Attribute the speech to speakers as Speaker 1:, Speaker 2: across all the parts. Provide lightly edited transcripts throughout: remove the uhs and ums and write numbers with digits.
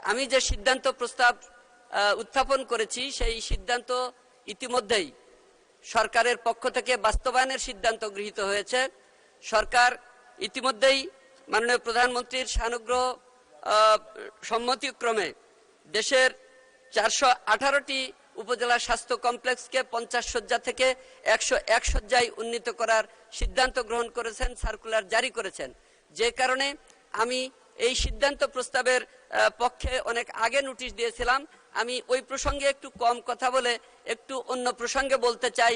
Speaker 1: আমি যে সিদ্ধান্ত প্রস্তাব উত্থাপন করেছি সেই সিদ্ধান্ত ইতিমধ্যেই সরকারের পক্ষ থেকে বাস্তবায়নের সিদ্ধান্ত গৃহীত হয়েছে। সরকার ইতিমধ্যেই মাননীয় প্রধানমন্ত্রীর সানুগ্রহ সম্মতিক্রমে দেশের 418টি উপজেলা স্বাস্থ্য কমপ্লেক্সকে 50 শয্যা থেকে 101 শয্যায় উন্নীত করার সিদ্ধান্ত গ্রহণ করেছেন, সার্কুলার জারি করেছেন। যে কারণে আমি এই সিদ্ধান্ত প্রস্তাবের পক্ষে অনেক আগে নোটিশ দিয়েছিলাম। আমি ওই প্রসঙ্গে একটু কম কথা বলে একটু অন্য প্রসঙ্গে বলতে চাই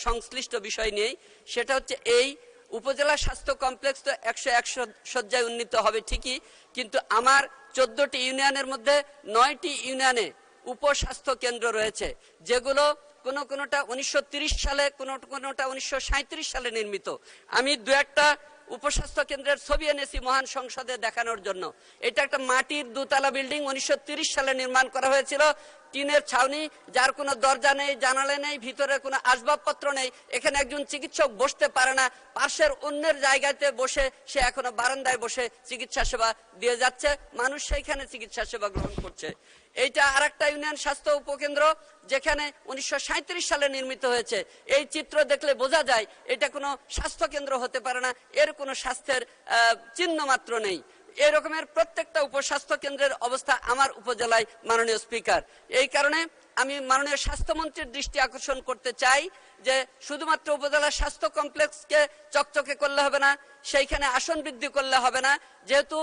Speaker 1: সংশ্লিষ্ট বিষয় নিয়ে। সেটা হচ্ছে এই উপজেলা স্বাস্থ্য কমপ্লেক্স তো 101 শয্যায় উন্নীত হবে ঠিকই, কিন্তু আমার 14টি ইউনিয়নের মধ্যে 9টি ইউনিয়নে উপস্বাস্থ্য কেন্দ্র রয়েছে, যেগুলো কোনোটা 1930 সালে, কোনোটা 1937 সালে নির্মিত। আমি দু একটা উপস্বাস্থ্য কেন্দ্রের ছবি এনেছি মহান সংসদে দেখানোর জন্য। এটা একটা মাটির দোতলা বিল্ডিং, 1930 সালে নির্মাণ করা হয়েছিল, টিনের ছাউনি, যার কোনো দরজা নেই, জানালা নেই, ভিতরে কোনো আসবাবপত্র নেই। এখানে একজন চিকিৎসক বসতে পারে না, পাশের অন্যের জায়গাতে বসে সে এখনো বারান্দায় বসে চিকিৎসা সেবা দিয়ে যাচ্ছে, মানুষ সেইখানে চিকিৎসা সেবা গ্রহণ করছে। এইটা আরেকটা ইউনিয়ন স্বাস্থ্য উপকেন্দ্র, যেখানে 1937 সালে নির্মিত হয়েছে। এই চিত্র দেখলে বোঝা যায় এটা কোনো স্বাস্থ্য কেন্দ্র হতে পারে না, এর কোনো স্বাস্থ্যের চিহ্ন মাত্র নেই। এরকমের প্রত্যেকটা উপস্বাস্থ্য কেন্দ্রের অবস্থা আমার উপজেলায়, মাননীয় স্পিকার। এই কারণে আমি মাননীয় স্বাস্থ্যমন্ত্রীর দৃষ্টি আকর্ষণ করতে চাই যে শুধুমাত্র উপজেলা স্বাস্থ্য কমপ্লেক্সকে চকচকে করলে হবে না, সেইখানে আসন বৃদ্ধি করলে হবে না। যেহেতু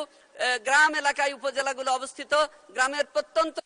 Speaker 1: গ্রাম এলাকায় উপজেলাগুলো অবস্থিত, গ্রামের প্রত্যন্ত